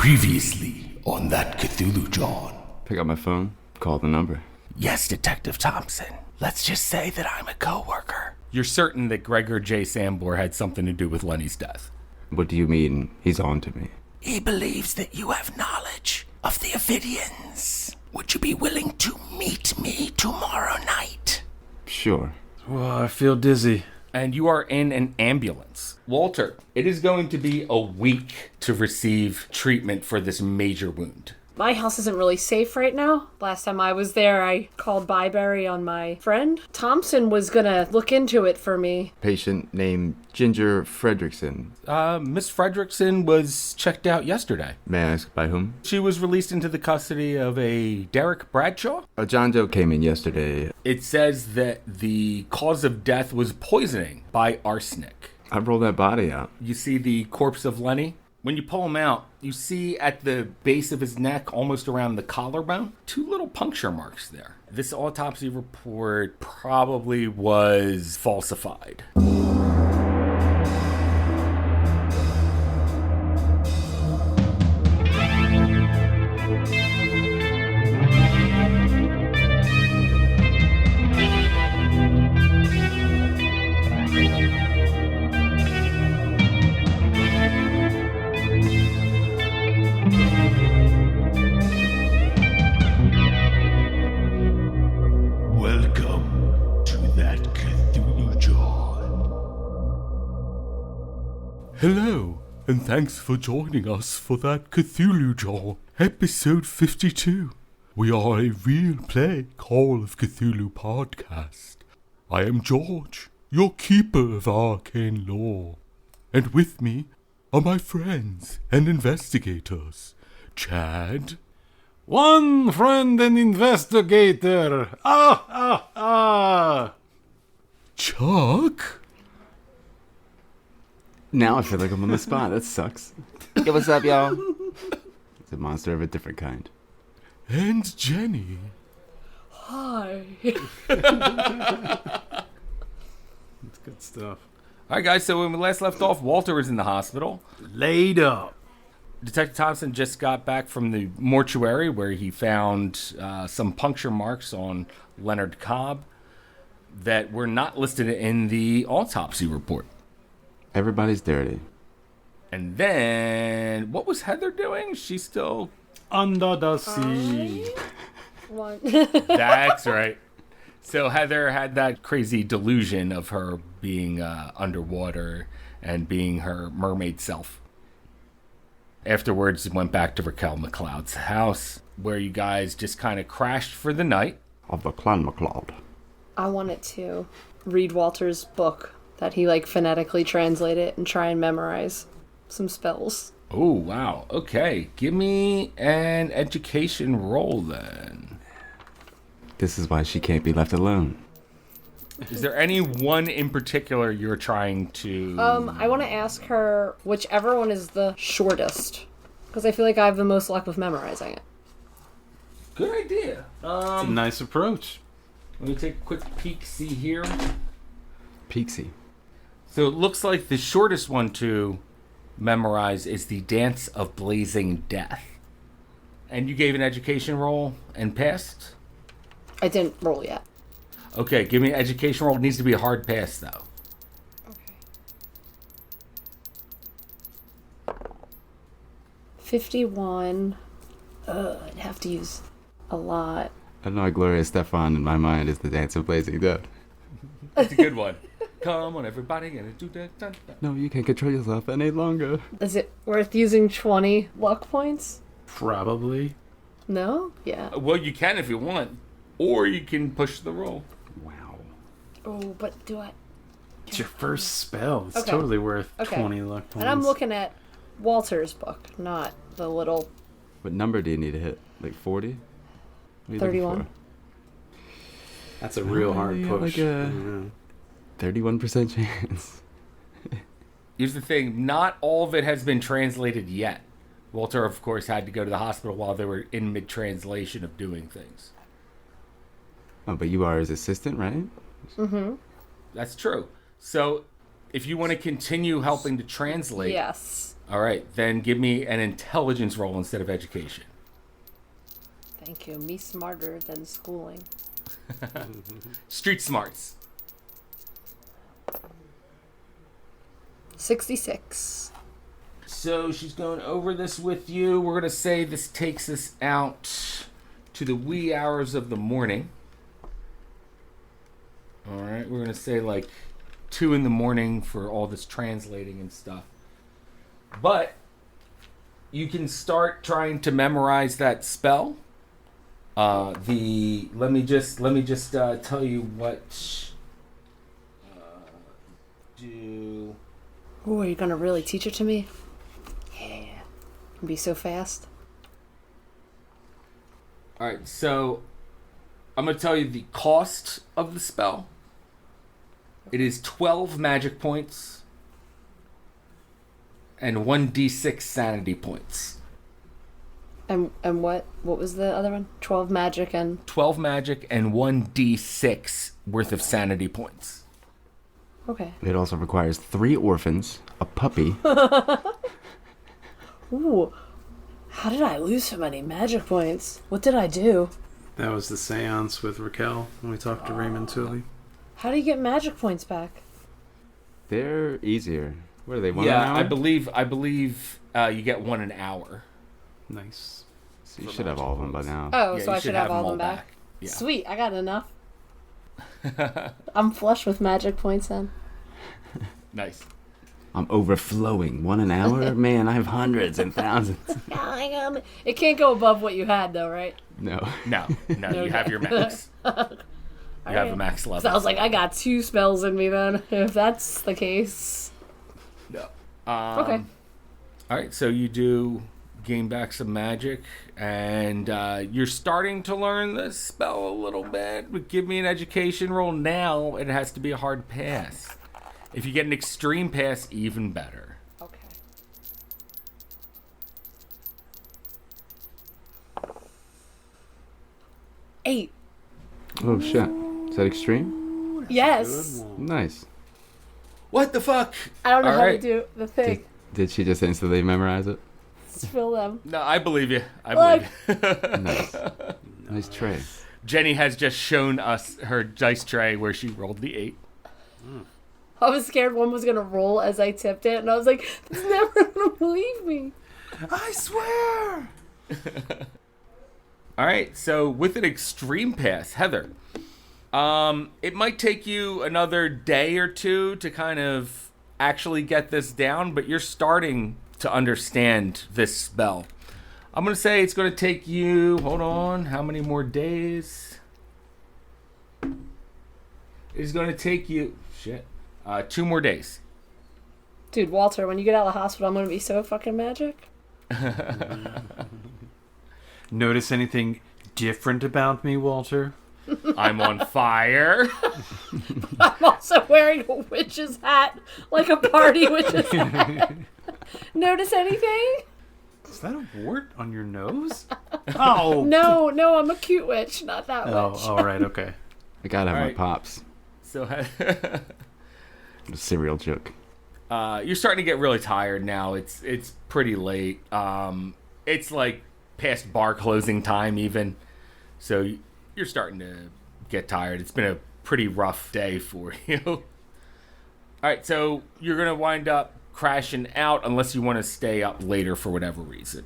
Previously on that Cthulhu John. Pick up my phone, call the number. Yes, Detective Thompson. Let's just say that I'm a co-worker. You're certain that Gregor J. Sambor had something to do with Lenny's death? What do you mean he's on to me? He believes that you have knowledge of the Ovidians. Would you be willing to meet me tomorrow night? Sure. Whoa, I feel dizzy. And you are in an ambulance. Walter, it is going to be a week to receive treatment for this major wound. My house isn't really safe right now. Last time I was there, I called Byberry on my friend. Thompson was gonna look into it for me. Patient named Ginger Fredrickson. Miss Fredrickson was checked out yesterday. May I ask by whom? She was released into the custody of a Derek Bradshaw. John Doe came in yesterday. It says that the cause of death was poisoning by arsenic. I rolled that body out. You see the corpse of Lenny? When you pull him out, you see at the base of his neck, almost around the collarbone, 2 little puncture marks there. This autopsy report probably was falsified. Welcome to that Cthulhu John. Hello, and thanks for joining us for that Cthulhu John, episode 52. We are a real play Call of Cthulhu podcast. I am George, your keeper of arcane lore. And with me are my friends and investigators, Chad, One friend and investigator. Chuck, Now I feel like I'm on the spot. That sucks. Yo, what's up, y'all? It's a monster of a different kind. and Jenny. Hi. That's good stuff. All right, guys, so when we last left off, Walter was in the hospital. Laid up. Detective Thompson just got back from the mortuary where he found some puncture marks on Leonard Cobb that were not listed in the autopsy report. Everybody's dirty. And then, what was Heather doing? She's still... Under the sea. One. That's right. So Heather had that crazy delusion of her being underwater and being her mermaid self. Afterwards, went back to Raquel McLeod's house, where you guys just kind of crashed for the night. Of the Clan McLeod. I wanted to read Walter's book that he phonetically translate it and try and memorize some spells. Oh, wow. Okay. Give me an education roll then. This is why she can't be left alone. Is there any one in particular you're trying to... I want to ask her whichever one is the shortest, because I feel like I have the most luck with memorizing it. Good idea. It's a nice approach. Let me take a quick peek, see here. Peaksy. So it looks like the shortest one to memorize is the Dance of Blazing Death. And you gave an education roll and passed? I didn't roll yet. Okay, give me an education roll. It needs to be a hard pass, though. Okay. 51. I'd have to use a lot. I know Gloria Stefan in my mind is the Dance of Blazing Death. That's a good one. Come on, everybody, and do that. No, you can't control yourself any longer. Is it worth using 20 luck points? Probably. No? Yeah. Well, you can if you want, or you can push the roll. Wow. Oh, but do I... It's your first spell. It's Okay. totally worth Okay. 20 luck points. And I'm looking at Walter's book, not the little... What number do you need to hit? Like 40? What are you looking 31. for? That's a real hard yeah, push. like a- 31% chance. Here's the thing. Not all of it has been translated yet. Walter, of course, had to go to the hospital while they were in mid-translation of doing things. Oh, but you are his assistant, right? That's true. So if you want to continue helping to translate, Yes. All right, then give me an intelligence roll instead of education. Thank you. Me smarter than schooling. Street smarts. 66. So she's going over this with you. We're going to say this takes us out to the wee hours of the morning. All right, we're going to say like 2 in the morning for all this translating and stuff. But you can start trying to memorize that spell. Let me just tell you what do. Ooh, are you gonna really teach it to me? Yeah. It'll be so fast. All right, so I'm going to tell you the cost of the spell. It is 12 magic points and 1d6 sanity points. And what was the other one? 12 magic and 12 magic and 1d6 worth of sanity points. okay. It also requires 3 orphans, a puppy. Ooh. How did I lose so many magic points? What did I do? That was the seance with Raquel when we talked to Raymond Tully. How do you get magic points back? They're easier. What are they, 1 an Yeah, hour? I believe you get 1 an hour. Nice. So you should have all of them by now. Oh, Yeah, so you I should have all them back. Yeah. Sweet, I got enough. I'm flush with magic points then. Nice. I'm overflowing. 1 an hour? Man, I have hundreds and thousands. It can't go above what you had though, right? No. No, you have your max. You have a max level. So I was like, I got 2 spells in me then, if that's the case. No. Okay. All right, so you do gain back some magic, and you're starting to learn the spell a little bit. But give me an education roll now. It has to be a hard pass. If you get an extreme pass, even better. Okay. Eight. Oh, shit. Is that extreme? Yes. Nice. What the fuck? I don't know All how right. to do the thing. Did she just instantly memorize it? Spill them. No, I believe you. I believe you. Nice. Nice tray. Jenny has just shown us her dice tray where she rolled the 8. I was scared one was gonna roll as I tipped it, and I was like, "It's never gonna believe me." I swear. All right, so with an extreme pass, Heather, it might take you another day or 2 to kind of actually get this down, but you're starting to understand this spell. I'm going to say it's going to take you, hold on, how many more days? It's going to take you, 2 more days. Dude, Walter, when you get out of the hospital, I'm gonna be so fucking magic. Notice anything different about me, Walter? I'm on fire. I'm also wearing a witch's hat, like a party witch's hat. Notice anything? Is that a wart on your nose? Oh! No, I'm a cute witch, not that Oh, witch. all right, okay. I gotta have All my right. pops. So The cereal joke. you're starting to get really tired now. It's pretty late. It's like past bar closing time even. So you're starting to get tired. It's been a pretty rough day for you. All right, so you're going to wind up crashing out unless you want to stay up later for whatever reason.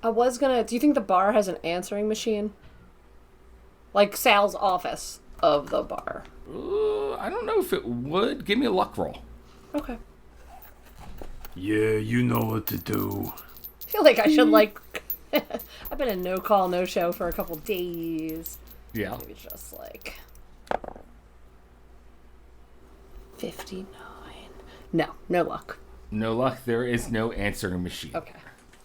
I was gonna. Do you think the bar has an answering machine? Like Sal's office of the bar. I don't know if it would. Give me a luck roll. Okay. Yeah, you know what to do. I feel like I should like. I've been a no call, no show for a couple days. Yeah. Maybe just like 59. No luck. No luck. There is no answering machine. Okay.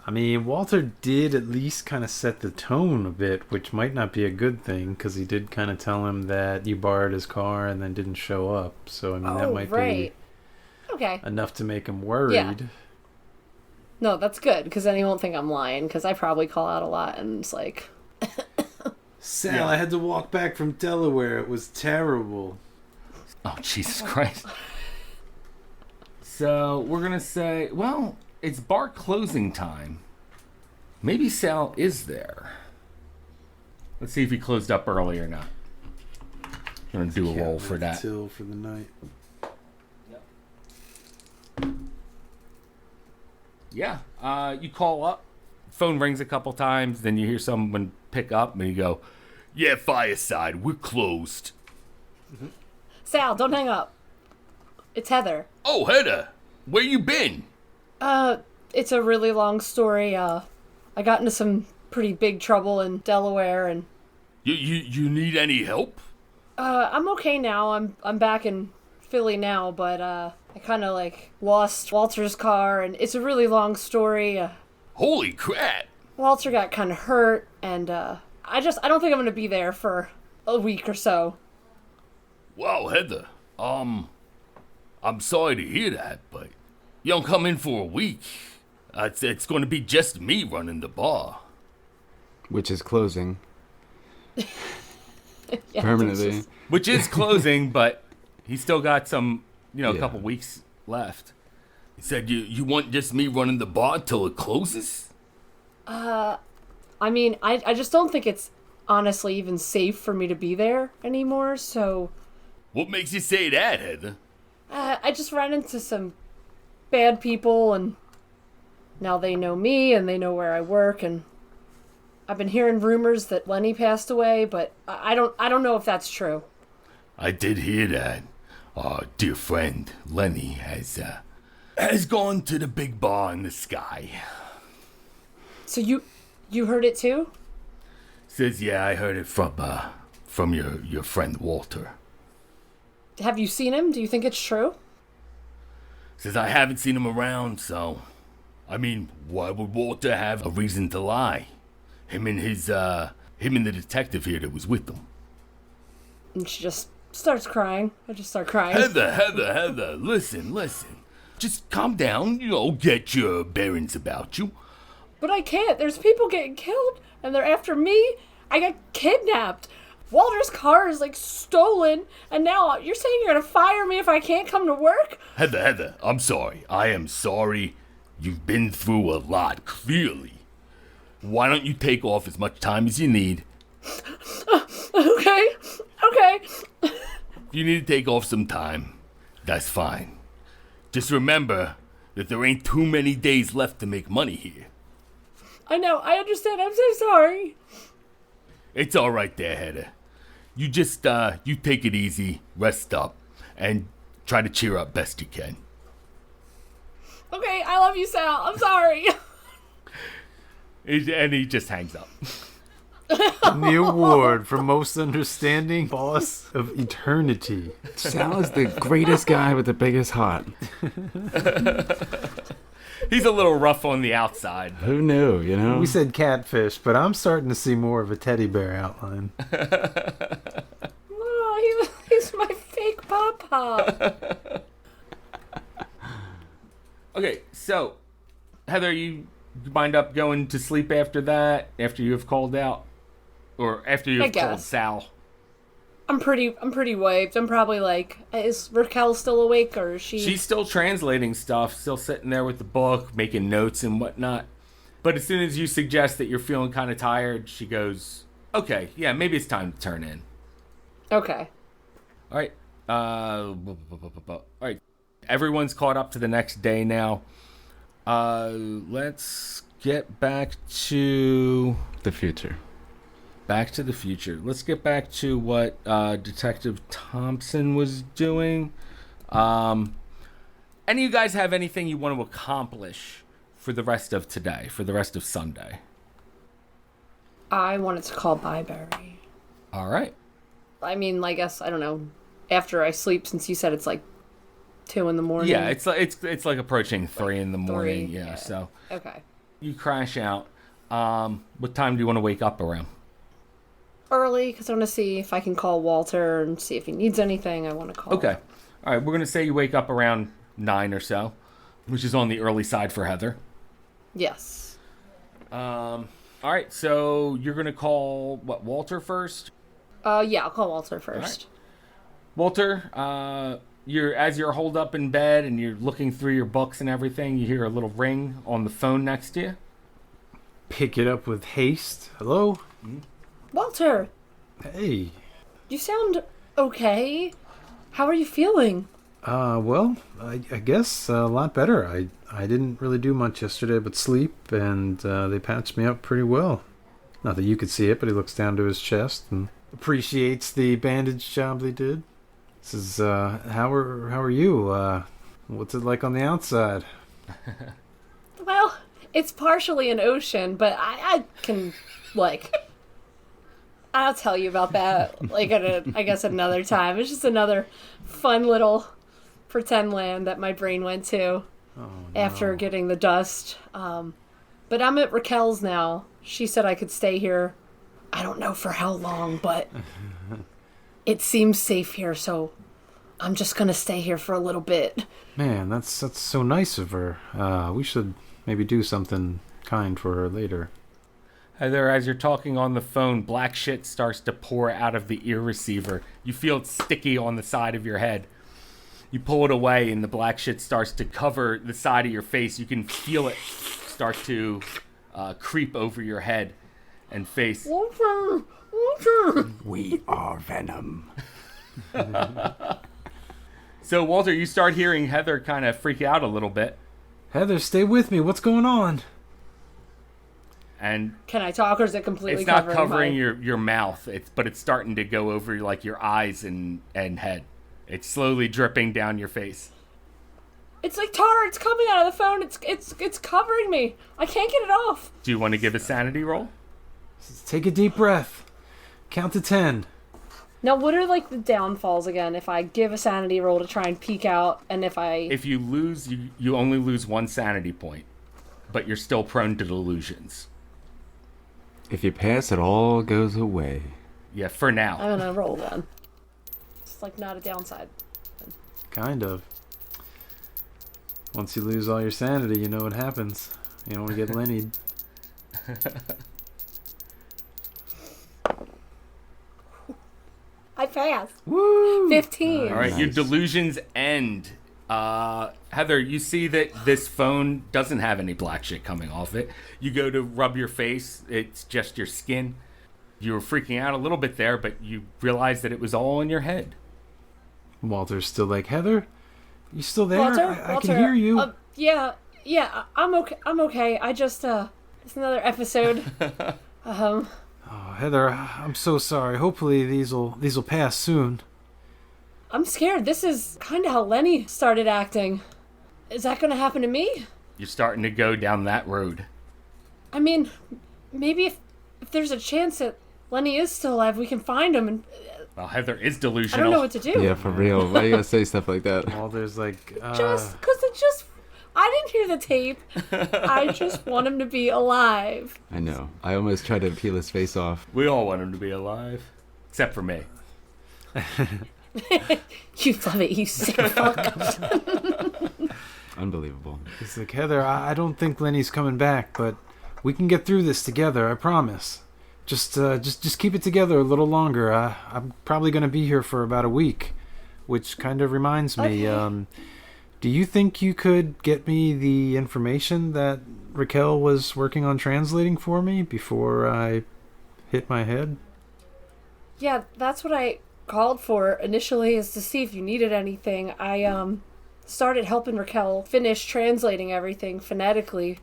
I mean, Walter did at least kind of set the tone a bit, which might not be a good thing, because he did kind of tell him that you borrowed his car and then didn't show up. So, I mean, that might right. Okay. be enough to make him worried. Yeah. No, that's good, because then he won't think I'm lying, because I probably call out a lot, and it's like... Sal, Yeah. I had to walk back from Delaware. It was terrible. Oh, Jesus Christ. So we're going to say, well, it's bar closing time. Maybe Sal is there. Let's see if he closed up early or not. I'm going to do a roll for that. Till for the night. Yeah. You call up. Phone rings a couple times. Then you hear someone pick up and you go, yeah, Fireside, we're closed. Sal, don't hang up. It's Heather. Oh, Heather, where you been? It's a really long story. I got into some pretty big trouble in Delaware, and You need any help? I'm okay now. I'm back in Philly now, but I kind of like lost Walter's car, and it's a really long story. Holy crap! Walter got kind of hurt, and I don't think I'm gonna be there for a week or so. Wow, Heather, I'm sorry to hear that, but you don't come in for a week. It's going to be just me running the bar. Which is closing. Yeah, Permanently. Which is closing, but he's still got some, a Yeah. couple weeks left. You said you want just me running the bar till it closes? I mean, I just don't think it's honestly even safe for me to be there anymore, so What makes you say that, Heather? I just ran into some bad people, and now they know me and they know where I work, and I've been hearing rumors that Lenny passed away, but I don't know if that's true. I did hear that. Our dear friend Lenny has gone to the big bar in the sky. So you heard it too? Says, yeah, I heard it from your friend Walter. Have you seen him? Do you think it's true? Says I haven't seen him around, so I mean, why would Walter have a reason to lie? Him and the detective here that was with him. And she just starts crying. I just start crying. Heather, listen. Just calm down, get your bearings about you. But I can't. There's people getting killed, and they're after me. I got kidnapped. Walter's car is like stolen, and now you're saying you're gonna fire me if I can't come to work? Heather, I'm sorry. I am sorry. You've been through a lot, clearly. Why don't you take off as much time as you need? Okay. If you need to take off some time, that's fine. Just remember that there ain't too many days left to make money here. I know. I understand. I'm so sorry. It's all right there, Heather. You just, you take it easy, rest up, and try to cheer up best you can. Okay, I love you, Sal. I'm sorry. And he just hangs up. And the award for most understanding boss of eternity. Sal is the greatest guy with the biggest heart. He's a little rough on the outside. Who knew, We said catfish, but I'm starting to see more of a teddy bear outline. Oh, he's my fake papa. Okay, so, Heather, you wind up going to sleep after that, after you have called out? Or after you have called Sal? I'm pretty wiped. I'm probably like, is Raquel still awake, or is she? She's still translating stuff, still sitting there with the book, making notes and whatnot. But as soon as you suggest that you're feeling kind of tired, she goes, okay, yeah, maybe it's time to turn in. Okay. All right. All right. Everyone's caught up to the next day now. Let's get back to The future. Back to the future. Let's get back to what Detective Thompson was doing. Any of you guys have anything you want to accomplish for the rest of today, for the rest of Sunday? I wanted to call Byberry. All right. I mean, I guess, I don't know, after I sleep, since you said it's like 2 in the morning. Yeah, it's like approaching 3 in the morning. 3, Yeah, so Okay. you crash out. What time do you want to wake up around? Early, because I want to see if I can call Walter and see if he needs anything. I want to call. Okay. All right, we're going to say you wake up around 9 or so, which is on the early side for Heather. Yes. All right, so you're going to call, Walter first? Yeah, I'll call Walter first. Walter, As you're holed up in bed and you're looking through your books and everything, you hear a little ring on the phone next to you. Pick it up with haste. Hello? Walter, Hey. you sound okay. How are you feeling? Well, I guess a lot better. I didn't really do much yesterday but sleep, and they patched me up pretty well. Not that you could see it, but he looks down to his chest and appreciates the bandage job they did. Says, how are you? What's it like on the outside? Well, it's partially an ocean, but I can, like... I'll tell you about that, like, I guess another time. It's just another fun little pretend land that my brain went to after getting the dust. But I'm at Raquel's now. She said I could stay here. I don't know for how long, but it seems safe here, so I'm just going to stay here for a little bit. Man, that's so nice of her. We should maybe do something kind for her later. Heather, as you're talking on the phone, black shit starts to pour out of the ear receiver. You feel it sticky on the side of your head. You pull it away, and the black shit starts to cover the side of your face. You can feel it start to creep over your head and face. Walter! Walter! We are Venom. So, Walter, you start hearing Heather kind of freak out a little bit. Heather, stay with me. What's going on? And Can I talk, or is it completely it's not covering covering your mouth, but it's starting to go over like your eyes and head. It's slowly dripping down your face. It's like tar. It's coming out of the phone. It's covering me. I can't get it off. Do you want to give a sanity roll? Take a deep breath. Count to 10. Now, what are, like, the downfalls again? If I give a sanity roll to try and peek out, and If you lose, you only lose 1 sanity point, but you're still prone to delusions. If you pass, it all goes away. Yeah, for now. I'm gonna roll then. It's, like, not a downside. Kind of. Once you lose all your sanity, you know what happens. You don't want to get Lenny. I passed. Woo! 15. All right, your Nice. delusions end. Heather, you see that this phone doesn't have any black shit coming off it. You go to rub your face, it's just your skin. You were freaking out a little bit there, but you realized that it was all in your head. Walter's still like, Heather, you still there? Walter? I Walter, can hear you. Yeah, I'm okay. I just, it's another episode. Oh, Heather, I'm so sorry. Hopefully these'll pass soon. I'm scared. This is kind of how Lenny started acting. Is that gonna happen to me? You're starting to go down that road. I mean, maybe if there's a chance that Lenny is still alive, we can find him. And Well, Heather is I delusional. don't know what to do. Yeah, for real. Why you gotta say stuff like that? Walter's like, Just because I didn't hear the tape. I just want him to be alive. I know. I almost tried to peel his face off. We all want him to be alive. Except for me. You love it, you sick fuck. Unbelievable. he's like, Heather, I don't think Lenny's coming back, but we can get through this together. I promise. Just keep it together a little longer. I'm probably gonna be here for about a week, which kind of reminds me. Okay. Do you think you could get me the information that Raquel was working on translating for me before I hit my head? Yeah, that's what I called for initially, is to see if you needed anything. I started helping Raquel finish translating everything phonetically.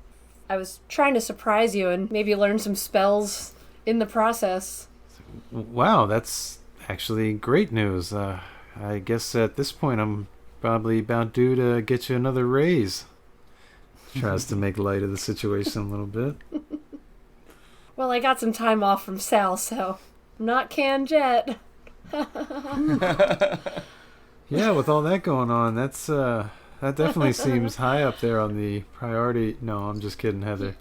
I was trying to surprise you and maybe learn some spells in the process. Wow, that's actually great news. I guess at this point I'm probably about due to get you another raise. Tries to make light of the situation a little bit. Well, I got some time off from Sal, so I'm not canned yet. Yeah, with all that going on, that definitely seems high up there on the priority. No, I'm just kidding, Heather.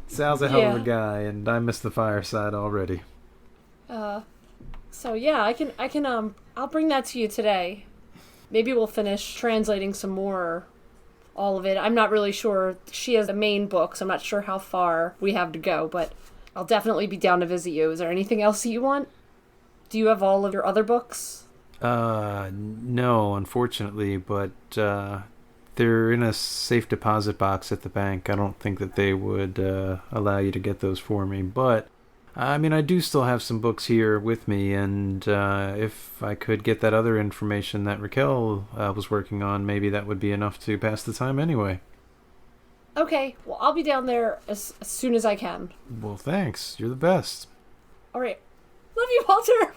Sal's a hell of a Yeah. guy, and I missed the fireside already. So yeah, I'll bring that to you today. Maybe we'll finish translating some more, all of it. I'm not really sure. She has the main book, so I'm not sure how far we have to go, but I'll definitely be down to visit you. Is there anything else that you want? Do you have all of your other books? No, unfortunately, but they're in a safe deposit box at the bank. I don't think that they would allow you to get those for me, but I mean, I do still have some books here with me, and if I could get that other information that Raquel was working on, maybe that would be enough to pass the time anyway. Okay, well, I'll be down there as soon as I can. Well, thanks. You're the best. All right. Love you, Walter.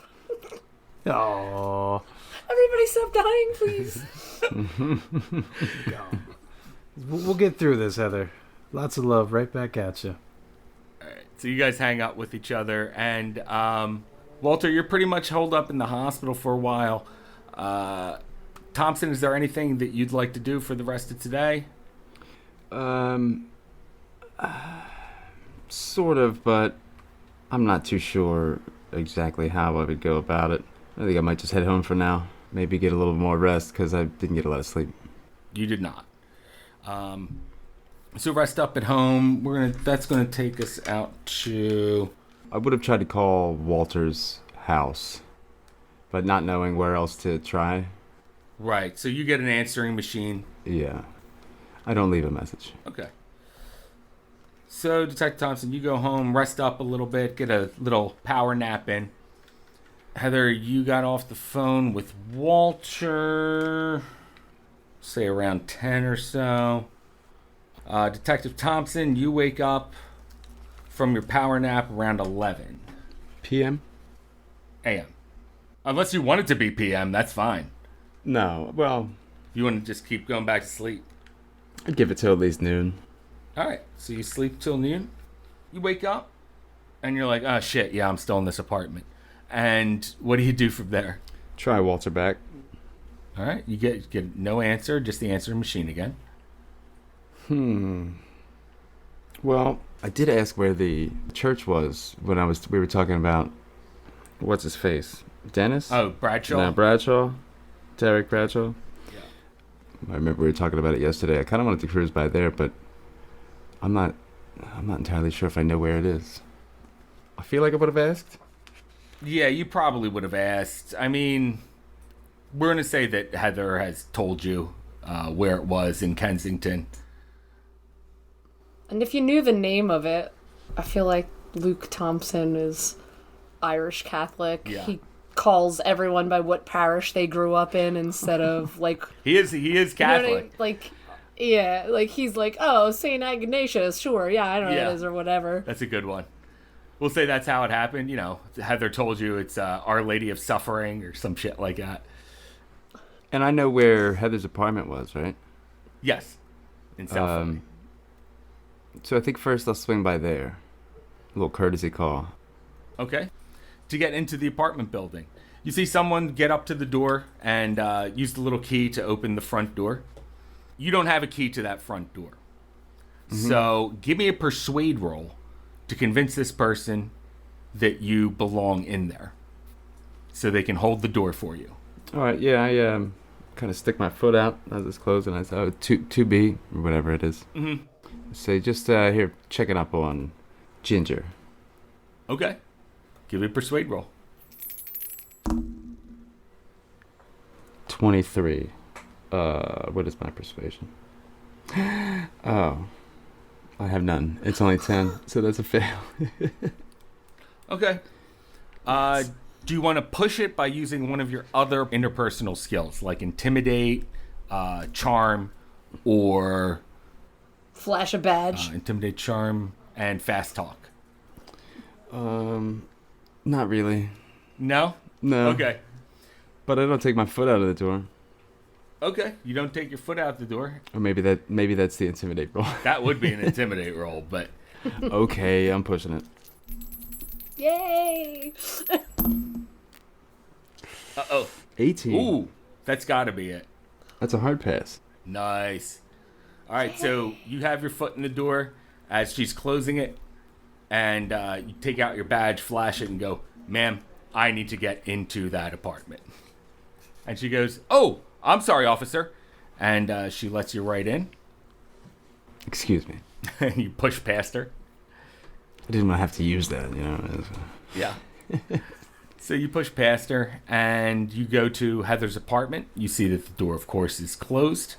Aww. Everybody stop dying, please. We'll get through this, Heather. Lots of love right back at you. All right. So you guys hang out with each other, and Walter, you're pretty much holed up in the hospital for a while. Thompson, is there anything that you'd like to do for the rest of today? Sort of, but I'm not too sure exactly how I would go about it. I think I might just head home for now. Maybe get a little more rest because I didn't get a lot of sleep. You did not. So rest up at home. That's gonna take us out to. I would have tried to call Walter's house, but not knowing where else to try. Right. So you get an answering machine. Yeah. I don't leave a message. Okay. So, Detective Thompson, you go home, rest up a little bit, get a little power nap in. Heather, you got off the phone with Walter, say around 10 or so. Detective Thompson, you wake up from your power nap around 11 PM? a.m. Unless you want it to be PM, that's fine. No, well, You want to just keep going back to sleep. I'd give it till at least noon. All right, so you sleep till noon. You wake up, and you're like, oh, shit, yeah, I'm still in this apartment. And what do you do from there? Try Walter back. All right, you get no answer, just the answering machine again. Well, I did ask where the church was when we were talking about, what's his face? Dennis? Oh, Bradshaw? No, Bradshaw? Derek Bradshaw? Yeah. I remember we were talking about it yesterday. I kind of wanted to cruise by there, but I'm not entirely sure if I know where it is. I feel like I would have asked. Yeah, you probably would have asked. I mean, we're going to say that Heather has told you where it was in Kensington. And if you knew the name of it, I feel like Luke Thompson is Irish Catholic. Yeah. He calls everyone by what parish they grew up in instead of like He is you know Catholic. what I mean? Like yeah, like he's like, oh, Saint Ignatius, sure, yeah, I don't know Yeah. what it is or whatever. That's a good one. We'll say that's how it happened. You know, Heather told you it's Our Lady of Suffering or some shit like that. And I know where Heather's apartment was, right? Yes, in South Philly. So I think first I'll swing by there. A little courtesy call. Okay. To get into the apartment building, you see someone get up to the door and use the little key to open the front door. You don't have a key to that front door. So give me a persuade roll to convince this person that you belong in there so they can hold the door for you. All right, yeah, I kind of stick my foot out as it's closing. I say, oh, 2B, or whatever it is. Mm-hmm. Say, just here, checking up on Ginger. Okay. Give me a persuade roll. 23. What is my persuasion? Oh, I have none. It's only 10, so that's a fail. Okay. Do you want to push it by using one of your other interpersonal skills, like intimidate, charm, or Flash a badge. intimidate, charm, and fast talk? Not really. No? No. Okay. But I don't take my foot out of the door. Okay. You don't take your foot out the door. Or maybe that's the intimidate roll. That would be an intimidate roll, but Okay, I'm pushing it. Yay! uh-oh. 18. Ooh, that's got to be it. That's a hard pass. Nice. All right, so you have your foot in the door as she's closing it, and you take out your badge, flash it, and go, ma'am, I need to get into that apartment. And she goes, oh, I'm sorry, officer. And she lets you right in, Excuse me. and you push past her. I didn't want to have to use that, you know. Yeah. So you push past her and you go to Heather's apartment. You see that the door, of course, is closed.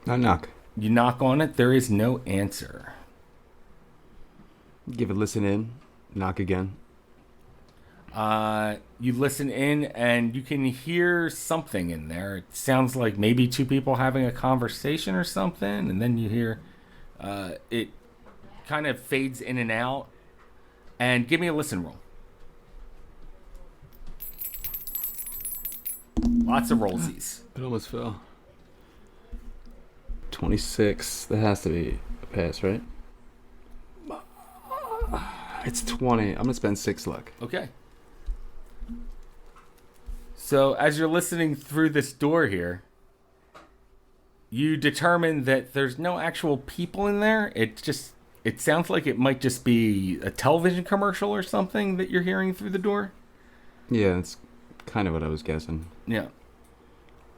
I knock. You knock on it. There is no answer. Give a listen in. Knock again. You listen in and you can hear something in there. It sounds like maybe two people having a conversation or something. And then you hear it kind of fades in and out. And give me a listen roll. Lots of rollsies. It almost fell. 26. That has to be a pass, right? It's 20. I'm going to spend 6 luck. Okay. So as you're listening through this door here, you determine that there's no actual people in there. It sounds like it might just be a television commercial or something that you're hearing through the door. Yeah, that's kind of what I was guessing. Yeah.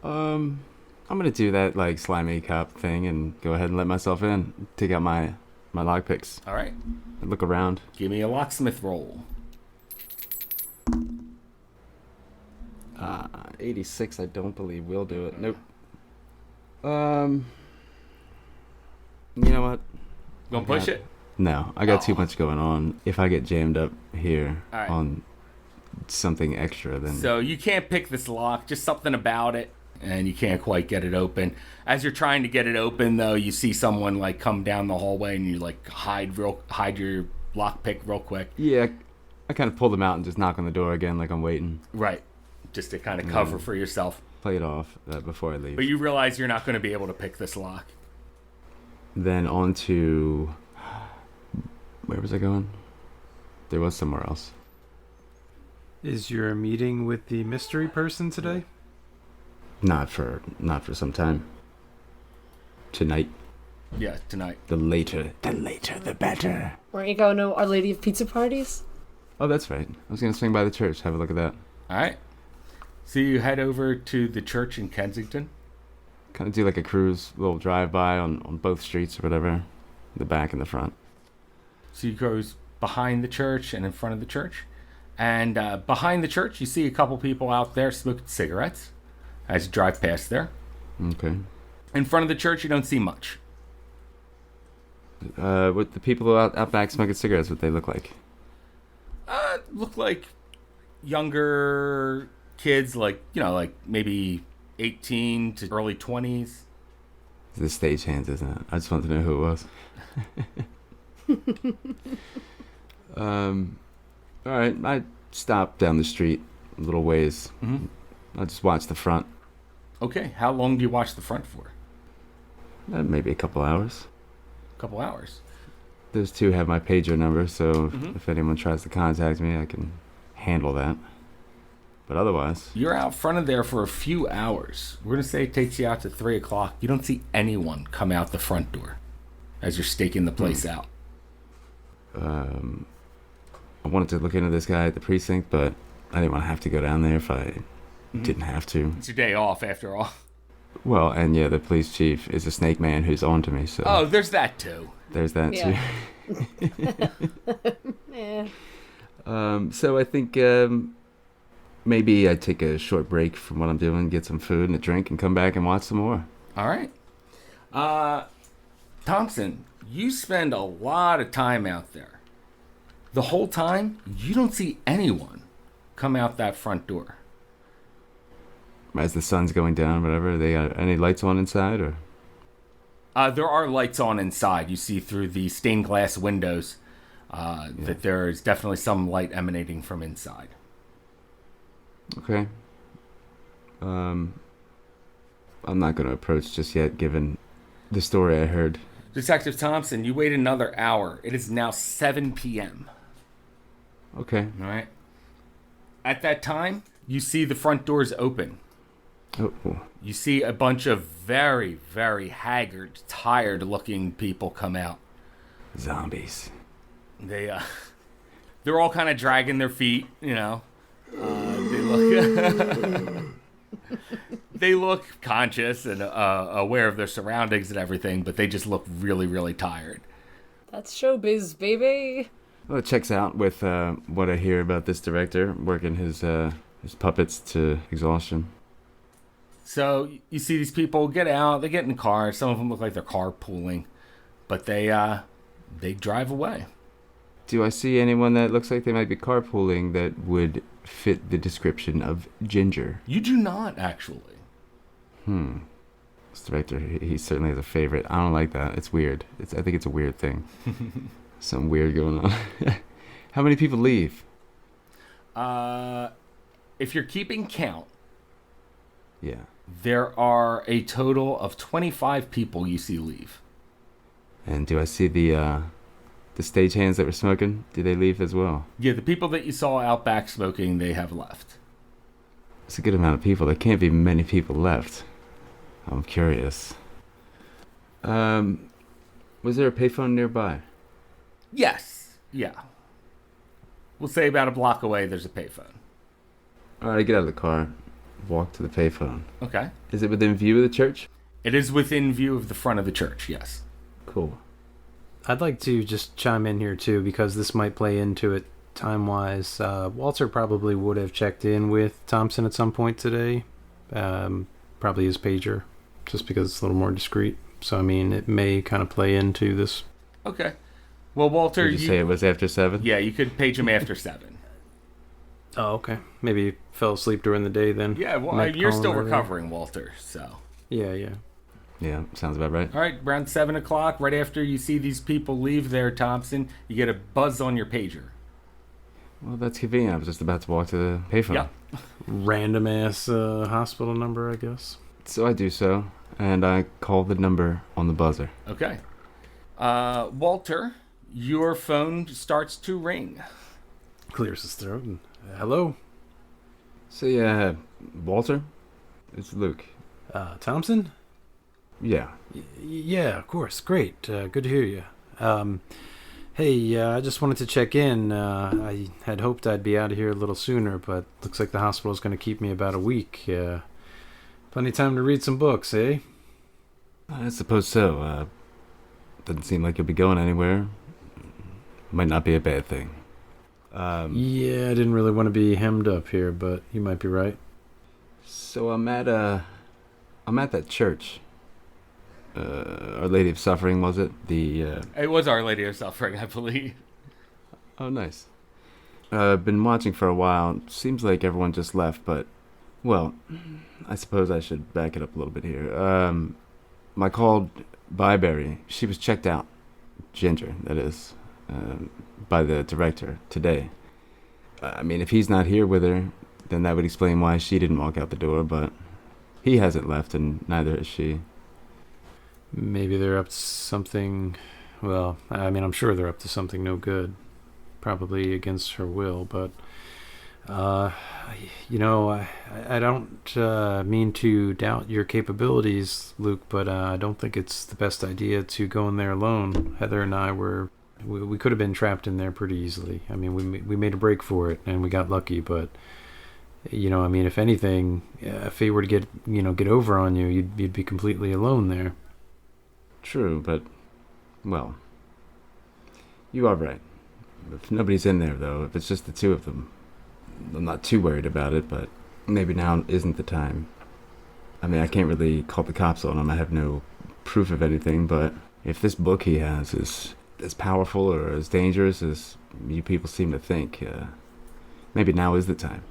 I'm gonna do that like slimy cop thing and go ahead and let myself in. Take out my lockpicks. All right. And look around. Give me a locksmith roll. 86. I don't believe will do it. Nope. You know what? Gonna push it? No, I got too much going on. If I get jammed up here right. on something extra, then So you can't pick this lock, just something about it, and you can't quite get it open. As you're trying to get it open, though, you see someone like come down the hallway, and you like hide your lockpick real quick. yeah, I kind of pull them out and just knock on the door again, like I'm waiting. Right, just to kind of cover for yourself. Play it off before I leave. But you realize you're not going to be able to pick this lock. Then on to... Where was I going? There was somewhere else. Is your meeting with the mystery person today? Not for some time. Tonight. Yeah, tonight. The later, the better. Weren't you going to Our Lady of Pizza parties? Oh, that's right. I was going to swing by the church, have a look at that. All right. So you head over to the church in Kensington. Kind of do like a cruise, little drive-by on both streets or whatever. The back and the front. So you goes behind the church and in front of the church. And behind the church, you see a couple people out there smoking cigarettes as you drive past there. Okay. In front of the church, you don't see much. What the people out back smoking cigarettes, what they look like? Look like younger kids, like maybe 18 to early 20s. The stagehands, isn't it? I just wanted to know who it was. All right, I stopped down the street a little ways. Mm-hmm. I just watched the front. Okay, how long do you watch the front for? Maybe a couple hours. A couple hours. Those two have my pager number, so Mhm. if anyone tries to contact me, I can handle that. But otherwise... You're out front of there for a few hours. We're going to say it takes you out to 3 o'clock. You don't see anyone come out the front door as you're staking the place out. I wanted to look into this guy at the precinct, but I didn't want to have to go down there if I didn't have to. It's your day off, after all. Well, and yeah, the police chief is a snake man who's on to me, so... Oh, there's that too. There's that Yeah. too. Yeah. So I think maybe I take a short break from what I'm doing, get some food and a drink, and come back and watch some more. All right. Thompson, you spend a lot of time out there. The whole time, you don't see anyone come out that front door. As the sun's going down, whatever, they got any lights on inside, or? There are lights on inside. You see through the stained glass windows that there is definitely some light emanating from inside. Okay. I'm not going to approach just yet, given the story I heard. Detective Thompson, you wait another hour. It is now 7 p.m. Okay. All right. At that time, you see the front doors open. Oh. You see a bunch of very, very haggard, tired-looking people come out. Zombies. They're all kind of dragging their feet, you know. They look they look conscious and aware of their surroundings and everything, but they just look really, really tired. That's showbiz, baby. Well, it checks out with what I hear about this director working his puppets to exhaustion. So you see these people get out, they get in the car. Some of them look like they're carpooling, but they drive away. Do I see anyone that looks like they might be carpooling that would fit the description of Ginger? You do not, actually. This director, he certainly has a favorite. I don't like that. It's weird. I think it's a weird thing. Something weird going on. How many people leave? If you're keeping count, Yeah. there are a total of 25 people you see leave. And do I see the stagehands that were smoking? Do they leave as well? Yeah, the people that you saw out back smoking, they have left. It's a good amount of people. There can't be many people left. I'm curious. Was there a payphone nearby? Yes. Yeah. We'll say about a block away, there's a payphone. All right, I get out of the car, walk to the payphone. Okay. Is it within view of the church? It is within view of the front of the church, yes. Cool. I'd like to just chime in here too, because this might play into it time-wise. Walter probably would have checked in with Thompson at some point today. Probably his pager, just because it's a little more discreet. So, I mean, it may kind of play into this. Okay. Well, Walter, Did you say it was after 7? Yeah, you could page him after 7. Oh, okay. Maybe he fell asleep during the day then. Yeah, well, Might you're call him still early. recovering, Walter, so. Yeah. Yeah, sounds about right. All right, around 7 o'clock, right after you see these people leave there, Thompson, you get a buzz on your pager. Well, that's convenient. I was just about to walk to the payphone. Yep. Random ass hospital number, I guess. So I do so, and I call the number on the buzzer. Okay. Walter, your phone starts to ring. Clears his throat. And, hello, So yeah, Walter? It's Luke. Thompson? Yeah. Yeah, of course. Great. Good to hear you. Hey, I just wanted to check in. I had hoped I'd be out of here a little sooner, but looks like the hospital's going to keep me about a week. Plenty of time to read some books, eh? I suppose so. Doesn't seem like you'll be going anywhere. Might not be a bad thing. Yeah, I didn't really want to be hemmed up here, but you might be right. So I'm at that church. Our Lady of Suffering, was it? It was Our Lady of Suffering, I believe. Oh, nice. I've been watching for a while. Seems like everyone just left, but, well, I suppose I should back it up a little bit here. My called Byberry, she was checked out. Ginger, that is, by the director today. I mean, if he's not here with her, then that would explain why she didn't walk out the door, but he hasn't left, and neither has she. Maybe they're up to something. Well, I mean, I'm sure they're up to something no good. Probably against her will, but I don't mean to doubt your capabilities, Luke, but I don't think it's the best idea to go in there alone. Heather and I we could have been trapped in there pretty easily. I mean, we made a break for it and we got lucky, but I mean, if anything, if fate were to get over on you, you'd be completely alone there. True, but, well, you are right. If nobody's in there, though, if it's just the two of them, I'm not too worried about it, but maybe now isn't the time. I mean, I can't really call the cops on him. I have no proof of anything, but if this book he has is as powerful or as dangerous as you people seem to think, maybe now is the time.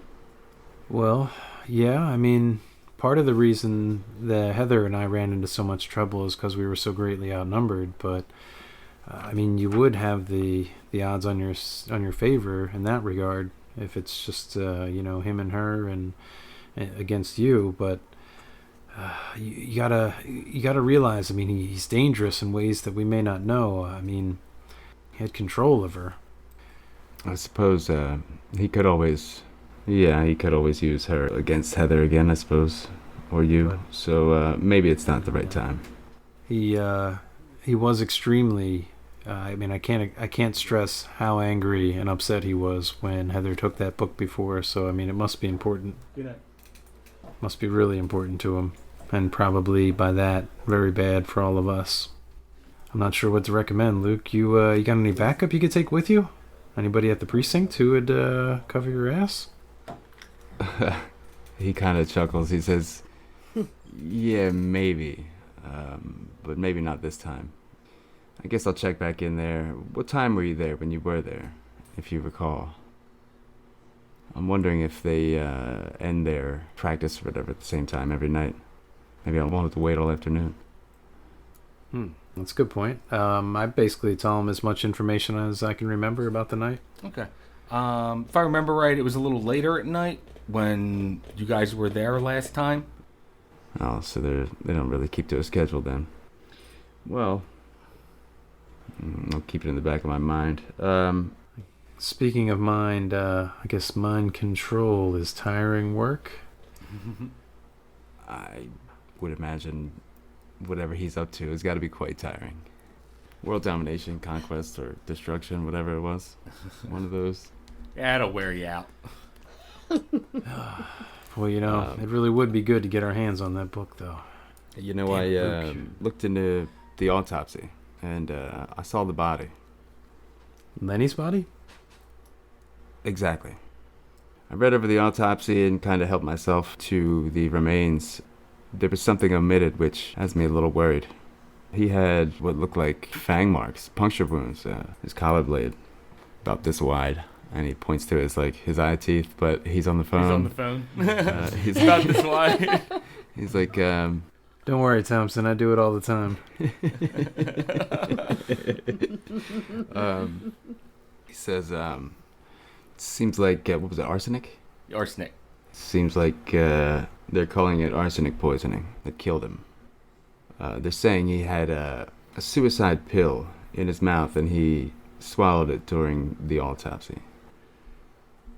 Well, yeah, I mean, part of the reason that Heather and I ran into so much trouble is because we were so greatly outnumbered, but I mean, you would have the odds on your favor in that regard if it's just him and her and against you. But you gotta realize, I mean, he's dangerous in ways that we may not know. I mean, he had control of her. I suppose he could always use her against Heather again, I suppose, or you. But so maybe it's not the right time. He was extremely. I mean, I can't stress how angry and upset he was when Heather took that book before. So I mean, it must be important. Good night. Must be really important to him, and probably by that very bad for all of us. I'm not sure what to recommend, Luke. You got any backup you could take with you? Anybody at the precinct who would cover your ass? He kind of chuckles. He says, yeah, maybe. But maybe not this time. I guess I'll check back in there. What time were you there when you were there, if you recall? I'm wondering if they end their practice or whatever at the same time every night. Maybe I won't have to wait all afternoon. That's a good point. I basically tell them as much information as I can remember about the night. Okay. If I remember right, it was a little later at night when you guys were there last time. Oh, so they don't really keep to a schedule then. Well, I'll keep it in the back of my mind. Speaking of mind, I guess mind control is tiring work. I would imagine whatever he's up to has got to be quite tiring. World domination, conquest, or destruction, whatever it was. One of those. That'll wear you out. Well, it really would be good to get our hands on that book, though. You know, I looked into the autopsy, and I saw the body. Lenny's body? Exactly. I read over the autopsy and kind of helped myself to the remains. There was something omitted which has me a little worried. He had what looked like fang marks, puncture wounds, his collar blade about this wide. And he points to his eye teeth, but he's on the phone. He's on the phone. He's about this wide. He's like, Don't worry, Thompson. I do it all the time. He says, seems like, what was it, arsenic? Arsenic. Seems like they're calling it arsenic poisoning that killed him. They're saying he had a suicide pill in his mouth and he swallowed it during the autopsy.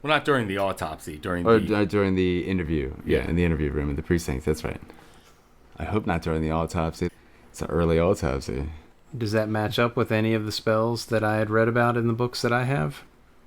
Well, not during the autopsy, during the interview. Yeah, in the interview room in the precinct, that's right. I hope not during the autopsy. It's an early autopsy. Does that match up with any of the spells that I had read about in the books that I have?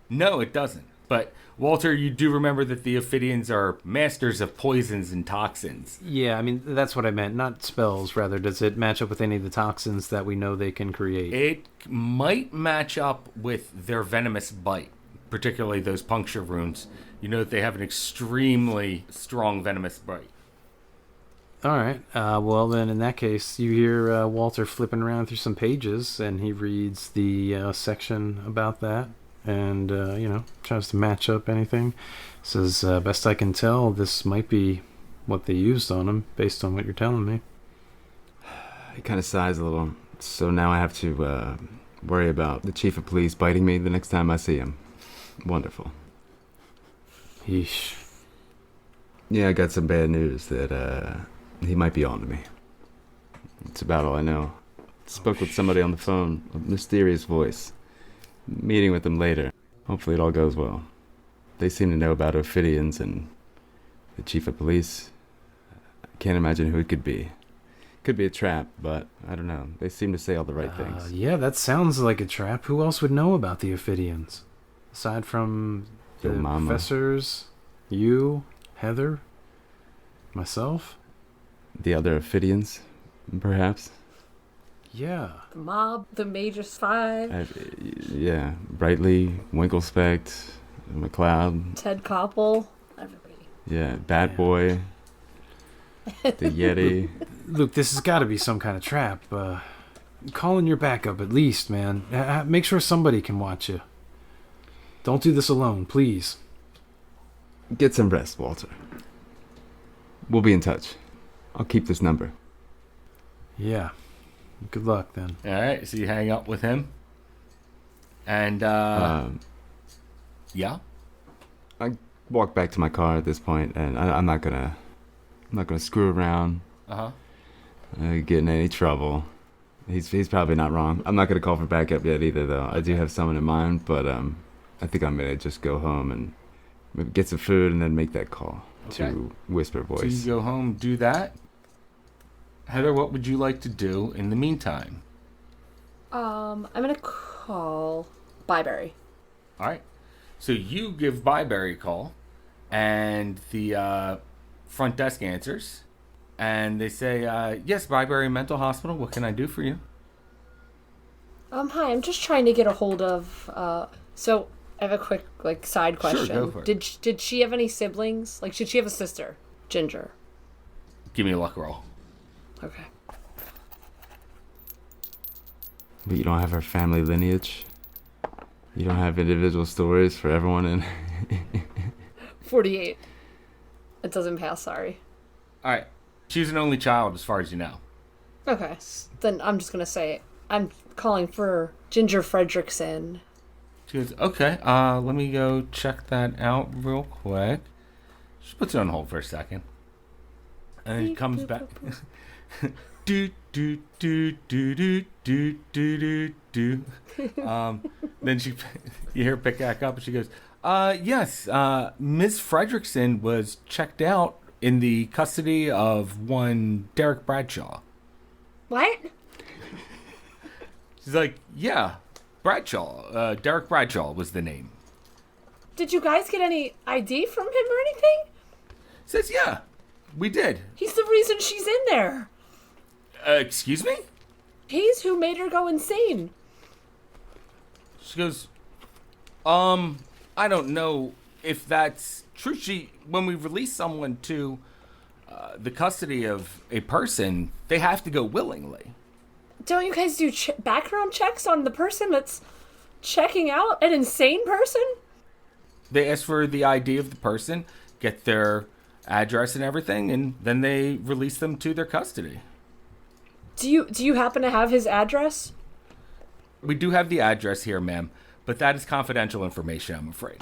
No, it doesn't. But, Walter, you do remember that the Ophidians are masters of poisons and toxins. Yeah, I mean, that's what I meant. Not spells, rather. Does it match up with any of the toxins that we know they can create? It might match up with their venomous bite, particularly those puncture wounds. You know that they have an extremely strong venomous bite. All right. Well, then, in that case, you hear Walter flipping around through some pages, and he reads the section about that. And, tries to match up anything. Says, best I can tell, this might be what they used on him, based on what you're telling me. He kind of sighs a little. So now I have to worry about the chief of police biting me the next time I see him. Wonderful. Yeesh. Yeah, I got some bad news that he might be on to me. It's about all I know. Spoke with somebody on the phone, a mysterious voice. Meeting with them later. Hopefully it all goes well. They seem to know about Ophidians and the chief of police. I can't imagine who it could be. Could be a trap, but I don't know. They seem to say all the right things. Yeah, that sounds like a trap. Who else would know about the Ophidians? Aside from the Your mama. professors, you, Heather, myself? The other Ophidians, perhaps? Yeah. The mob, the Magus Five, Yeah, Brightly, Winklespect, McLeod. Ted Koppel, everybody. Yeah, Bat Boy, the Yeti. Luke, this has got to be some kind of trap. Call in your backup at least, man. Make sure somebody can watch you. Don't do this alone, please. Get some rest, Walter. We'll be in touch. I'll keep this number. Yeah. Good luck, then. All right, so you hang up with him. And, yeah? I walk back to my car at this point, and I'm not gonna screw around. Uh-huh. Get in any trouble. He's probably not wrong. I'm not gonna call for backup yet either, though. I do have someone in mind, but I think I'm gonna just go home and maybe get some food and then make that call to Whisper Voice. So you go home, do that. Heather, what would you like to do in the meantime? I'm gonna call Byberry. All right. So you give Byberry a call, and the front desk answers, and they say, yes, Byberry Mental Hospital, what can I do for you? Hi, I'm just trying to get a hold of, so I have a quick side question. Sure, go for it. Did she have any siblings? Like, did she have a sister? Ginger. Give me a luck roll. Okay. But you don't have her family lineage? You don't have individual stories for everyone in... 48. It doesn't pass, sorry. All right. She's an only child as far as you know. Okay. Then I'm just going to say I'm calling for Ginger Fredrickson. She goes, okay, let me go check that out real quick. She puts it on hold for a second. And then comes back. do, do, do, do, do, do, do, do. Then you hear her pick back up and she goes, yes, Ms. Fredrickson was checked out in the custody of one Derek Bradshaw. What? She's like, yeah, Bradshaw. Derek Bradshaw was the name. Did you guys get any ID from him or anything? Says, yeah, we did. He's the reason she's in there. Excuse me? He's who made her go insane. She goes, I don't know if that's true. When we release someone to the custody of a person, they have to go willingly. Don't you guys do background checks on the person that's checking out? An insane person? They ask for the ID of the person, get their address and everything, and then they release them to their custody. Do you happen to have his address? We do have the address here, ma'am, but that is confidential information, I'm afraid.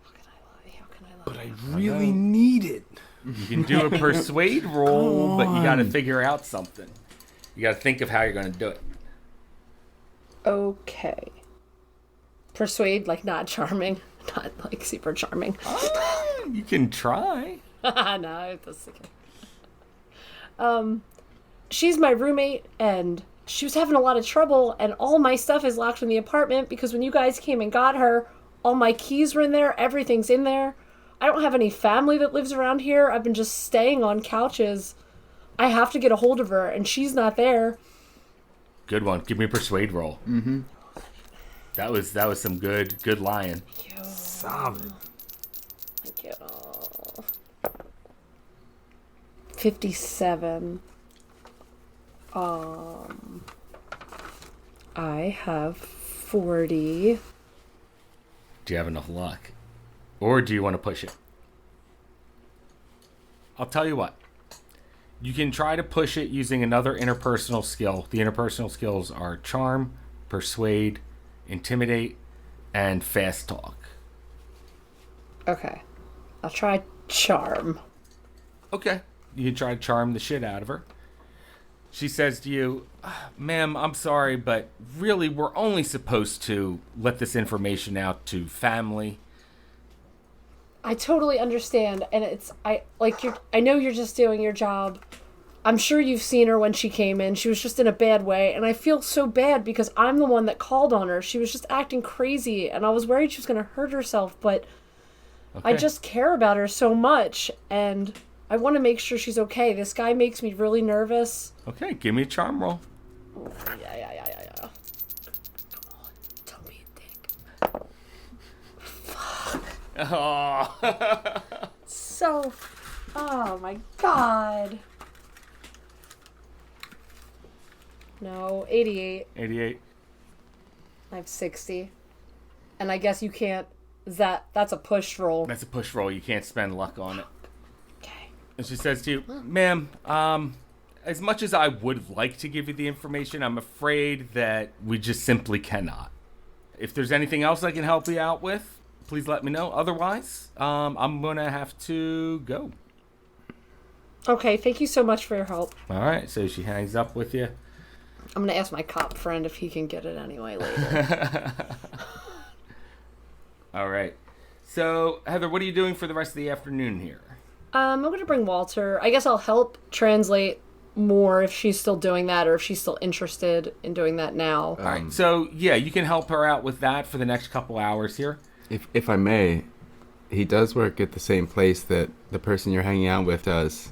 How can I lie? But I really need it. You can do a persuade roll, but you got to figure out something. You got to think of how you're going to do it. Okay. Persuade, like not charming. Not like super charming. You can try. No, it doesn't. She's my roommate, and she was having a lot of trouble, and all my stuff is locked in the apartment because when you guys came and got her, all my keys were in there, everything's in there. I don't have any family that lives around here. I've been just staying on couches. I have to get a hold of her, and she's not there. Good one. Give me a persuade roll. Mm-hmm. That was some good lying. Thank you. Solid. Thank you. 57. I have 40. Do you have enough luck? Or do you want to push it? I'll tell you what. You can try to push it using another interpersonal skill. The interpersonal skills are charm, persuade, intimidate, and fast talk. Okay. I'll try charm. Okay. You can try to charm the shit out of her. She says to you, ma'am, I'm sorry, but really we're only supposed to let this information out to family. I totally understand, and I know you're just doing your job. I'm sure you've seen her when she came in. She was just in a bad way, and I feel so bad because I'm the one that called on her. She was just acting crazy, and I was worried she was going to hurt herself, but Okay. I just care about her so much, and I want to make sure she's okay. This guy makes me really nervous. Okay, give me a charm roll. Yeah. Come on, don't be a dick. Oh. So, oh my god. No, 88. 88. I have 60. And I guess you can't... That's a push roll. That's a push roll. You can't spend luck on it. Okay. And she says to you, ma'am, as much as I would like to give you the information, I'm afraid that we just simply cannot. If there's anything else I can help you out with, please let me know. Otherwise, I'm going to have to go. Okay, thank you so much for your help. All right, so she hangs up with you. I'm going to ask my cop friend if he can get it anyway later. All right. So, Heather, what are you doing for the rest of the afternoon here? I'm going to bring Walter. I guess I'll help translate more if she's still doing that or if she's still interested in doing that now. All right. So, yeah, you can help her out with that for the next couple hours here. If I may, he does work at the same place that the person you're hanging out with does.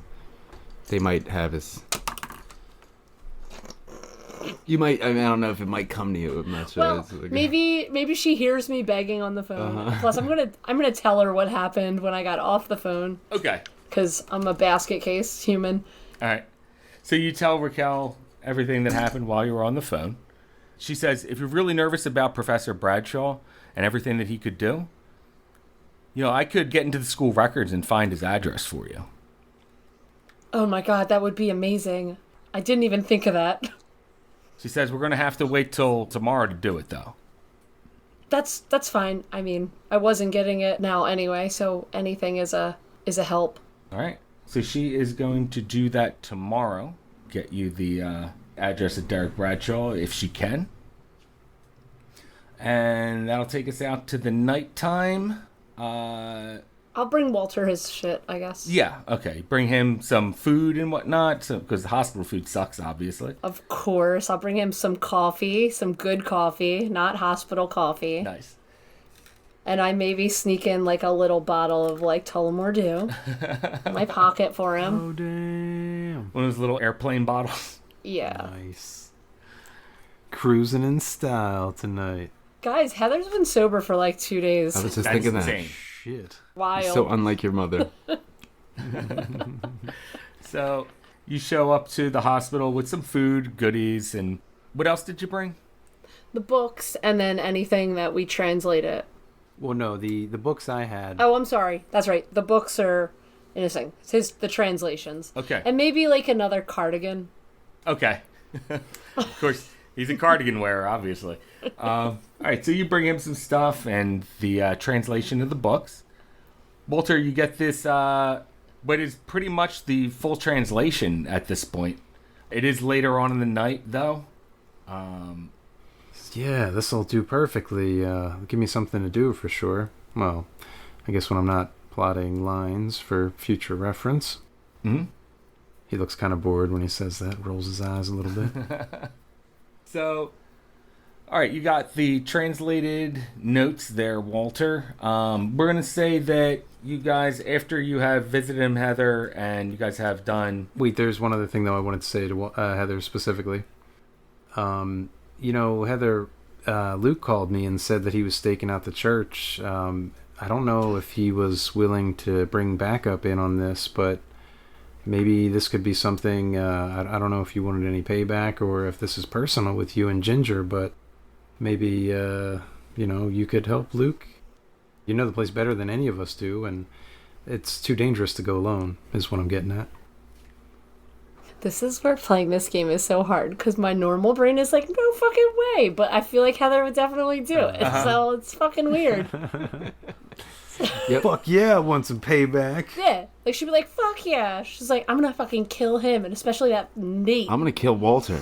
They might have his... You might. I mean, I don't know if it might come to you. I'm not sure. Well, It's like- maybe she hears me begging on the phone. Plus, I'm gonna tell her what happened when I got off the phone Okay. because I'm a basket case human. All right. So you tell Raquel everything that happened while you were on the phone. She says, if you're really nervous about Professor Bradshaw and everything that he could do, I could get into the school records and find his address for you. Oh my god, that would be amazing. I didn't even think of that. She says, we're going to have to wait till tomorrow to do it, though. That's fine. I mean, I wasn't getting it now anyway, so anything is a help. All right. So she is going to do that tomorrow. Get you the address of Derek Bradshaw if she can. And that'll take us out to the nighttime. I'll bring Walter his shit, I guess. Yeah, okay. Bring him some food and whatnot, because the hospital food sucks, obviously. Of course. I'll bring him some coffee, some good coffee, not hospital coffee. Nice. And I maybe sneak in like a little bottle of like Tullamore Dew in my pocket for him. Oh, damn. One of those little airplane bottles. Yeah. Nice. Cruising in style tonight. Guys, Heather's been sober for like 2 days. I was just That's thinking insane. Shit. Wild. So unlike your mother. So you show up to the hospital with some food, goodies, and what else did you bring? The books and then anything that we translate it. Well, no, the books I had. Oh, I'm sorry. That's right. The books are innocent. It's the translations. Okay. And maybe like another cardigan. Okay. Of course, he's a cardigan wearer, obviously. All right, so you bring him some stuff and the translation of the books. Walter, you get this, what is pretty much the full translation at this point. It is later on in the night, though. Yeah, this'll do perfectly. Give me something to do for sure. Well, I guess when I'm not plotting lines for future reference. Mm-hmm. He looks kind of bored when he says that, rolls his eyes a little bit. So, all right, you got the translated notes there, Walter. We're going to say that you guys, after you have visited him, Heather, and you guys have done... Wait, there's one other thing, though, I wanted to say to Heather specifically. Heather, Luke called me and said that he was staking out the church. I don't know if he was willing to bring backup in on this, but maybe this could be something. I don't know if you wanted any payback or if this is personal with you and Ginger, but maybe, you could help Luke. You know the place better than any of us do, and it's too dangerous to go alone, is what I'm getting at. This is where playing this game is so hard, because my normal brain is like, no fucking way, but I feel like Heather would definitely do it, so it's fucking weird. Yep. Fuck yeah, I want some payback. Yeah, like she'd be like, fuck yeah. She's like, I'm gonna fucking kill him, and especially that Nate. I'm gonna kill Walter,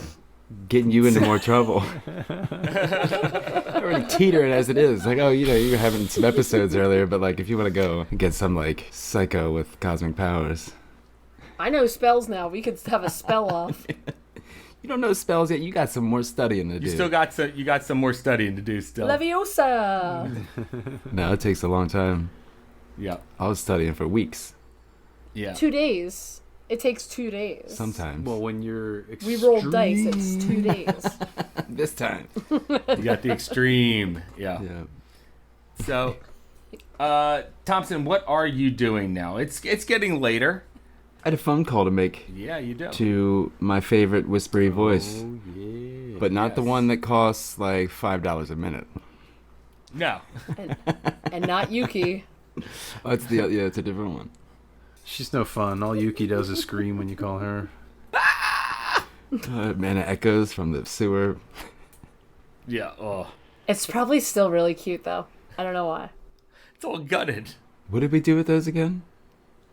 getting you into more trouble. Already teetering as it is. Like, you were having some episodes earlier, but like, if you want to go and get some like psycho with cosmic powers. I know spells now. We could have a spell off. You don't know spells yet. You got some more studying to do. You still got some more studying to do still. Leviosa. No, it takes a long time. Yeah. I was studying for weeks. Yeah. 2 days. It takes 2 days. Sometimes. Well, when you're We rolled dice. It's 2 days. This time. You got the extreme. Yeah. Yeah. So, Thompson, what are you doing now? It's getting later. I had a phone call to make Yeah, you do. to my favorite whispery voice, Oh, yeah. but not the Yes. one that costs like $5 a minute. No. And not Yuki. Oh, it's it's a different one. She's no fun. All Yuki does is scream when you call her. Man, it echoes from the sewer. Yeah. Oh, It's probably still really cute, though. I don't know why. it's all gutted. What did we do with those again?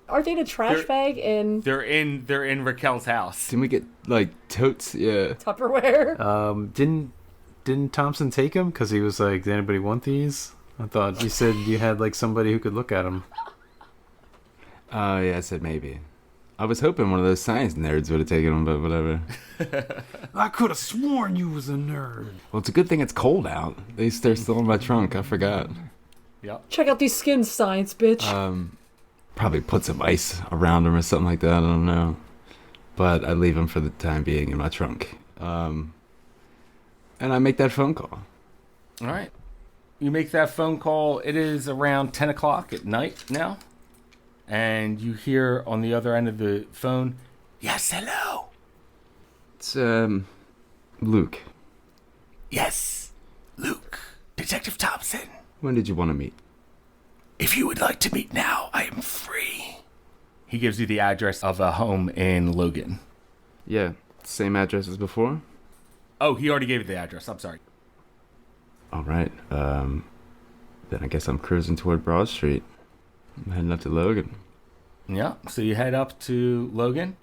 Aren't they in a trash They're- bag in They're in Raquel's house. Didn't we get like totes? Yeah. Tupperware? Didn't Thompson take him? Because he was like, did anybody want these? I thought you said you had like somebody who could look at them. Oh, yeah, I said maybe. I was hoping one of those science nerds would have taken them, but whatever. I could have sworn you was a nerd. Well, it's a good thing it's cold out. They're still in my trunk. I forgot. Yep. Check out these skin science, bitch. Probably put some ice around them or something like that. I don't know. But I leave them for the time being in my trunk. And I make that phone call. All right. You make that phone call. It is around 10 o'clock at night now. And you hear on the other end of the phone, yes, hello. It's, Luke. Yes, Luke, Detective Thompson. When did you want to meet? If you would like to meet now, I am free. He gives you the address of a home in Logan. Yeah, same address as before? Oh, he already gave you the address. I'm sorry. All right, then I guess I'm cruising toward Broad Street. I'm heading up to Logan. Yeah, so you head up to Logan.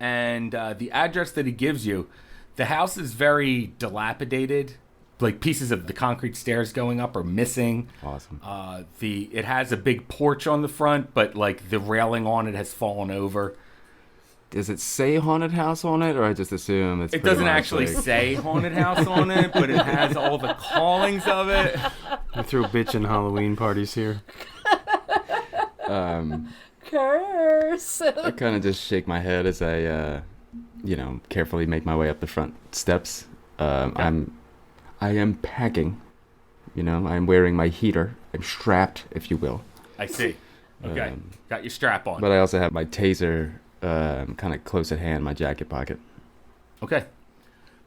And the address that he gives you, the house is very dilapidated. Like pieces of the concrete stairs going up are missing. Awesome. It has a big porch on the front, but like the railing on it has fallen over. Does it say haunted house on it, or I just assume it's... It pretty doesn't much actually like- say haunted house on it, but it has all the callings of it. I throw bitchin' Halloween parties here. Curse. I kind of just shake my head as I, carefully make my way up the front steps. I am packing. I'm wearing my heater. I'm strapped, if you will. I see. Okay. Got your strap on. But I also have my taser kind of close at hand in my jacket pocket. Okay.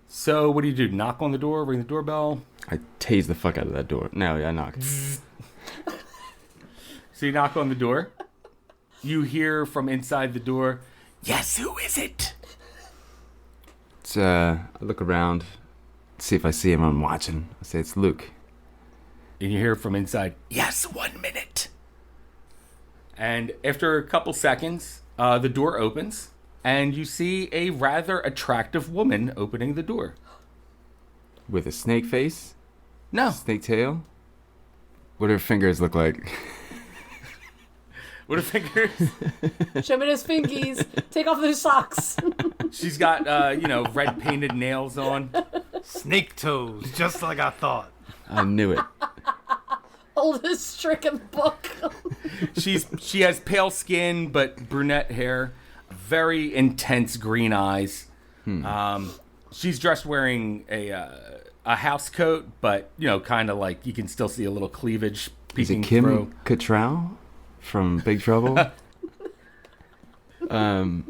So what do? Knock on the door, ring the doorbell? I tase the fuck out of that door. No, I knock. So you knock on the door. You hear from inside the door, Yes, who is it? It's, I look around, see if I see him. I'm watching. I say, it's Luke. and you hear from inside, Yes, 1 minute. and after a couple seconds, the door opens, and you see a rather attractive woman opening the door. With a snake face? No. Snake tail? What do her fingers look like? What are fingers? Show me those fingies. Take off those socks. She's got, red painted nails on. Snake toes, just like I thought. I knew it. Oldest trick in the book. She has pale skin but brunette hair, very intense green eyes. She's dressed wearing a house coat, but kind of like you can still see a little cleavage Is it peeking Kim through. Cattrall from Big Trouble? I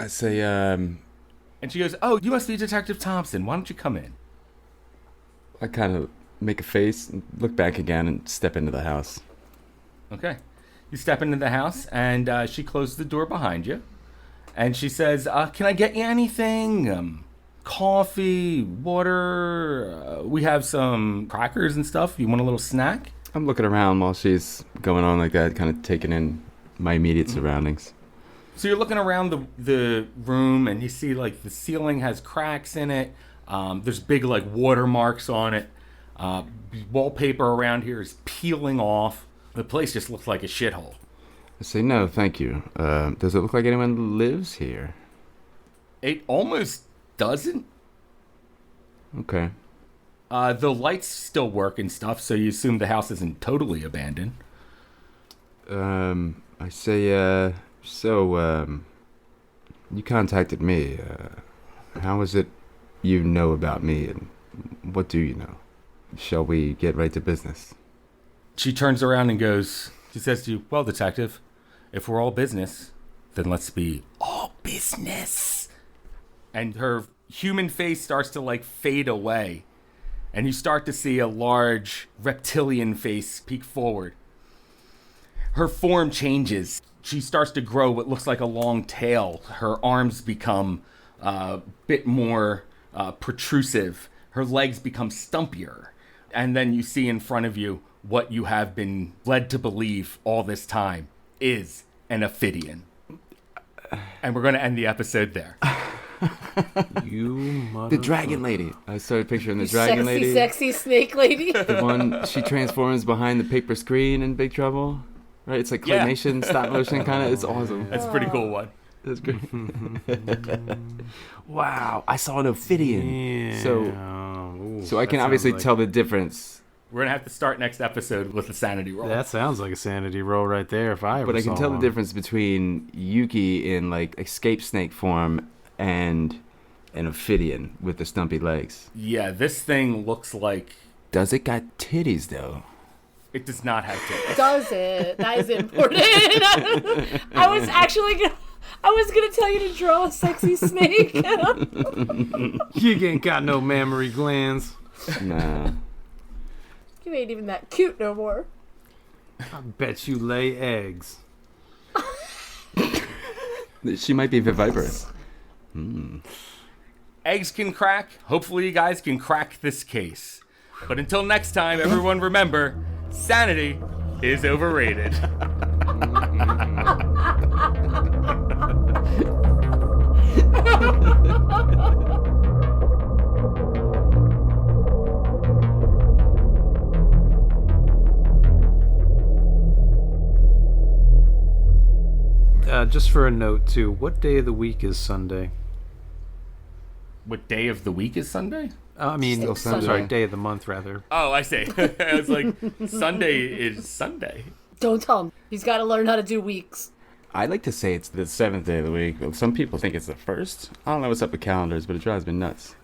say, And she goes, "Oh, you must be Detective Thompson. Why don't you come in?" I kind of make a face, and look back again, and step into the house. Okay. You step into the house, and she closes the door behind you. And she says, "Can I get you anything? Coffee, water? We have some crackers and stuff. You want a little snack?" I'm looking around while she's going on like that, kind of taking in my immediate surroundings. So you're looking around the room, and you see like the ceiling has cracks in it. There's big like watermarks on it. Wallpaper around here is peeling off. The place just looks like a shithole. I say, no, thank you. Does it look like anyone lives here? It almost doesn't. Okay. The lights still work and stuff, so you assume the house isn't totally abandoned. I say, you contacted me. How is it you know about me, and what do you know? Shall we get right to business? She turns around and she says to you, "Well, detective, if we're all business, then let's be all business." And her human face starts to like fade away. And you start to see a large reptilian face peek forward. Her form changes. She starts to grow what looks like a long tail. Her arms become a bit more protrusive. Her legs become stumpier. And then you see in front of you what you have been led to believe all this time is an Ophidian. And we're going to end the episode there. You The dragon lady. I started picturing the dragon lady. Sexy snake lady. The one she transforms behind the paper screen in Big Trouble. Right? It's like Yeah. claymation, stop motion kind of. It's awesome. That's a pretty cool one. That's great. Wow, I saw an Ophidian. Yeah. So I can obviously tell the difference. We're going to have to start next episode with a sanity roll. That sounds like a sanity roll right there. If I ever But I can saw tell the one. difference between Yuki in like escape snake form and an ophidian with the stumpy legs. Yeah, this thing looks like Does it got titties, though? it does not have tits. Does it? That is important. I was gonna tell you to draw a sexy snake. You ain't got no mammary glands. Nah. You ain't even that cute no more. I bet you lay eggs. She might be viviparous. Eggs can crack. Hopefully you guys can crack this case. But until next time, everyone remember, sanity is overrated. Just for a note, too, what day of the week is Sunday? What day of the week is Sunday? I mean, Still I'm Sunday. sorry, day of the month, rather. Oh, I see. I was like, Sunday is Sunday. Don't tell him. He's got to learn how to do weeks. I'd like to say it's the 7th day of the week, but some people think it's the 1st. I don't know what's up with calendars, but it drives me nuts.